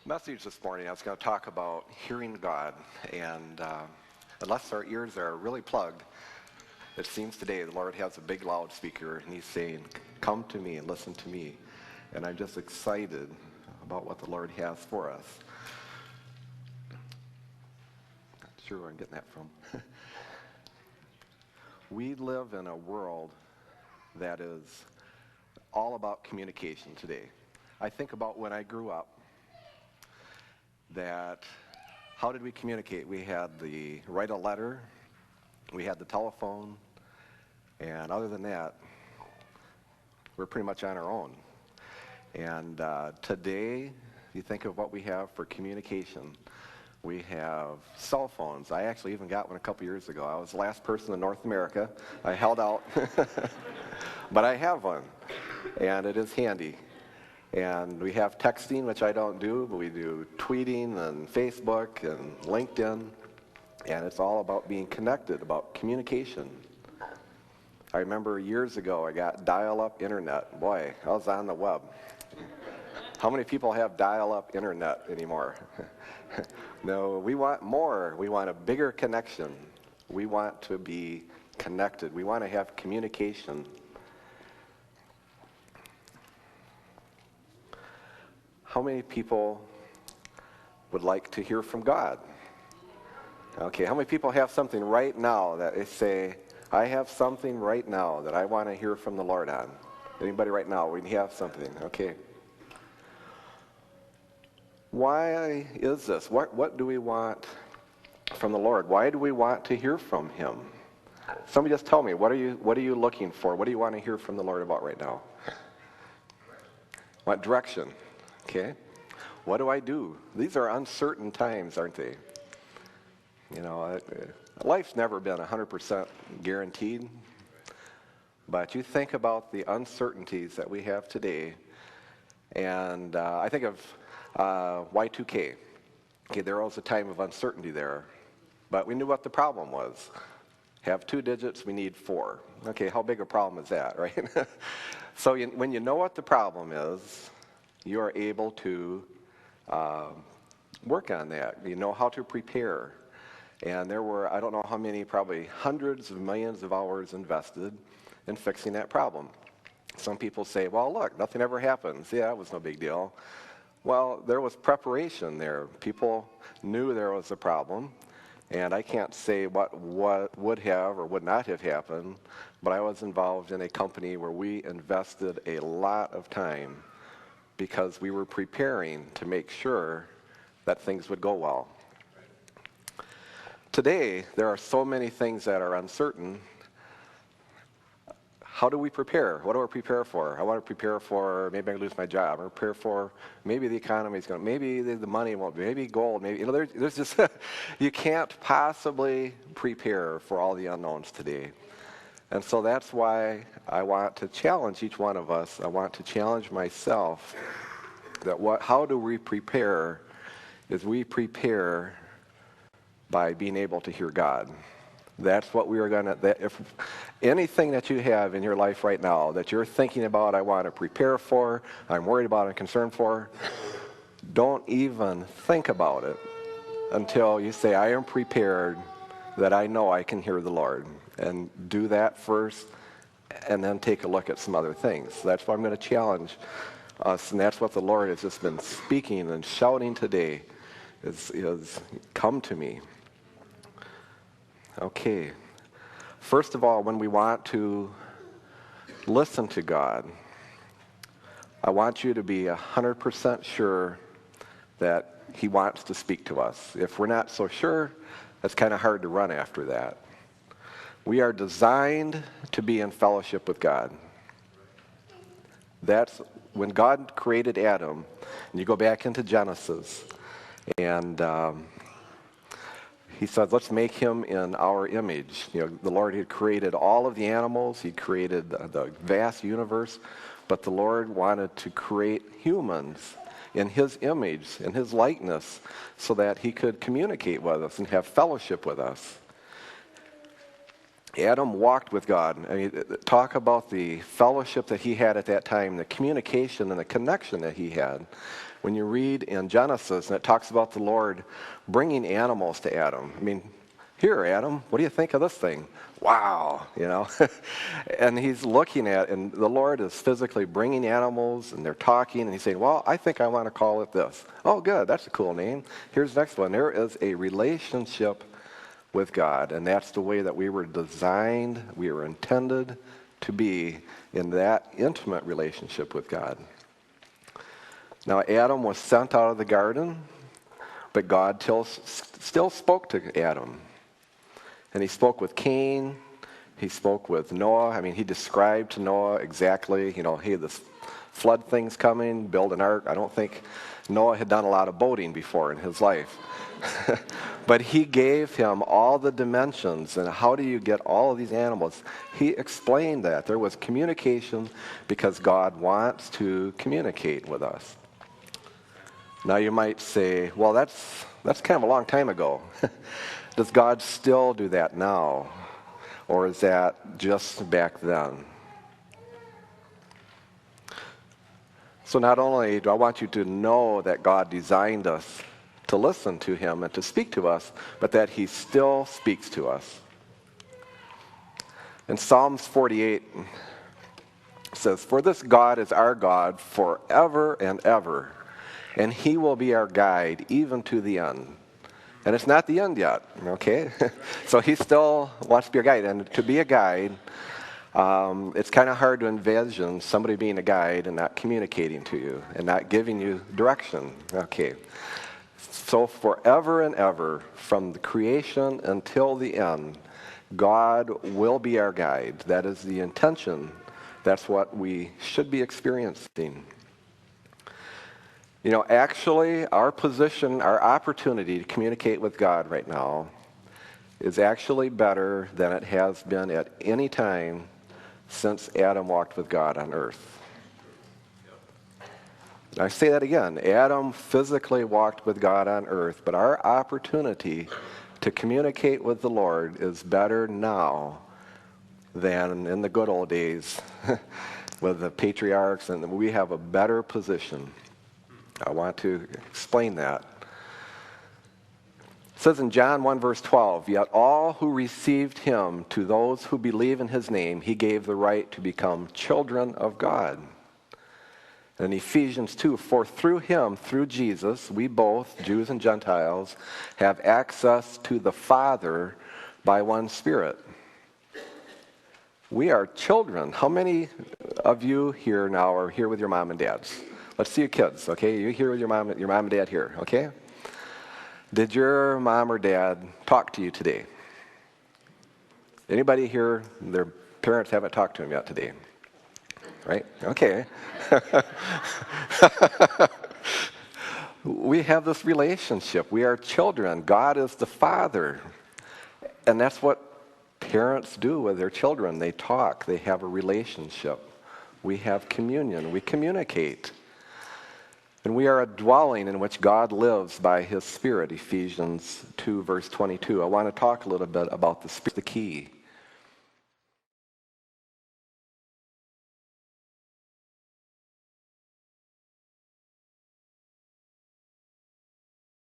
Message this morning, I was going to talk about hearing God, and unless our ears are really plugged, it seems today the Lord has a big loudspeaker, and he's saying, come to me and listen to me. And I'm just excited about what the Lord has for us. Not sure where I'm getting that from. We live in a world that is all about communication today. I think about when I grew up, that how did we communicate? We had the write a letter, we had the telephone, and other than that, we're pretty much on our own. And today, you think of what we have for communication. We have cell phones. I actually even got one a couple years ago. I was the last person in North America. I held out, but I have one, and it is handy. And we have texting, which I don't do, but we do tweeting and Facebook and LinkedIn. And it's all about being connected, about communication. I remember years ago I got dial-up internet. Boy, I was on the web. How many people have dial-up internet anymore? No, we want more. We want a bigger connection. We want to be connected. We want to have communication. How many people would like to hear from God? Okay, how many people have something right now that they say, I have something right now that I want to hear from the Lord on? Anybody right now? We have something. Okay. Why is this? What do we want from the Lord? Why do we want to hear from Him? Somebody just tell me, what are you looking for? What do you want to hear from the Lord about right now? What direction? Okay, what do I do? These are uncertain times, aren't they? You know, life's never been 100% guaranteed, but you think about the uncertainties that we have today, and I think of Y2K. Okay, there was a time of uncertainty there, but we knew what the problem was. Have 2 digits, we need 4. Okay, how big a problem is that, right? So when you know what the problem is, you are able to work on that. You know how to prepare. And there were, I don't know how many, probably hundreds of millions of hours invested in fixing that problem. Some people say, well, look, nothing ever happens. Yeah, it was no big deal. Well, there was preparation there. People knew there was a problem. And I can't say what would have or would not have happened, but I was involved in a company where we invested a lot of time because we were preparing to make sure that things would go well. Today, there are so many things that are uncertain. How do we prepare? What do I prepare for? I want to prepare for maybe I lose my job. I prepare for maybe the economy is going to, maybe the money won't be, maybe gold, maybe, you know, there's just, you can't possibly prepare for all the unknowns today. And so that's why I want to challenge each one of us. I want to challenge myself that how do we prepare is we prepare by being able to hear God. That's what we are going to, if anything that you have in your life right now that you're thinking about, I want to prepare for, I'm worried about, I'm concerned for, don't even think about it until you say, I am prepared that I know I can hear the Lord. And do that first, and then take a look at some other things. That's what I'm going to challenge us, and that's what the Lord has just been speaking and shouting today, is come to me. Okay. First of all, when we want to listen to God, I want you to be 100% sure that He wants to speak to us. If we're not so sure, it's kind of hard to run after that. We are designed to be in fellowship with God. That's when God created Adam, and you go back into Genesis, and He said, let's make him in our image. You know, the Lord had created all of the animals. He created the vast universe, but the Lord wanted to create humans in His image, in His likeness, so that He could communicate with us and have fellowship with us. Adam walked with God. I mean, talk about the fellowship that he had at that time, the communication and the connection that he had. When you read in Genesis, and it talks about the Lord bringing animals to Adam. I mean, here, Adam, what do you think of this thing? Wow, you know. And he's looking at, and the Lord is physically bringing animals, and they're talking, and he's saying, well, I think I want to call it this. Oh, good, that's a cool name. Here's the next one. There is a relationship with God, and that's the way that we were designed, we were intended to be in that intimate relationship with God. Now, Adam was sent out of the garden, but God still spoke to Adam. And he spoke with Cain, he spoke with Noah. I mean, he described to Noah exactly, hey, this flood thing's coming, build an ark. I don't think Noah had done a lot of boating before in his life. But he gave him all the dimensions and how do you get all of these animals. He explained that. There was communication because God wants to communicate with us. Now you might say, well, that's kind of a long time ago. Does God still do that now? Or is that just back then? So not only do I want you to know that God designed us to listen to him and to speak to us, but that he still speaks to us. In Psalms 48, it says, "For this God is our God forever and ever, and he will be our guide even to the end." And it's not the end yet, okay? So he still wants to be a guide. And to be a guide, it's kind of hard to envision somebody being a guide and not communicating to you and not giving you direction. Okay. So forever and ever, from the creation until the end, God will be our guide. That is the intention. That's what we should be experiencing. Actually, our position, our opportunity to communicate with God right now is actually better than it has been at any time since Adam walked with God on earth. I say that again. Adam physically walked with God on earth, but our opportunity to communicate with the Lord is better now than in the good old days with the patriarchs, and we have a better position. I want to explain that. It says in John 1 verse 12, "Yet all who received him, to those who believe in his name, he gave the right to become children of God." And Ephesians 2, "For through him, through Jesus, we both, Jews and Gentiles, have access to the Father by one Spirit." We are children. How many of you here now are here with your mom and dads? Let's see your kids, okay? You're here with your mom and dad here, okay? Did your mom or dad talk to you today? Anybody here, their parents haven't talked to them yet today? Right? Okay. We have this relationship. We are children. God is the Father. And that's what parents do with their children. They talk. They have a relationship. We have communion. We communicate. And we are a dwelling in which God lives by his Spirit, Ephesians 2, verse 22. I want to talk a little bit about the Spirit, the key.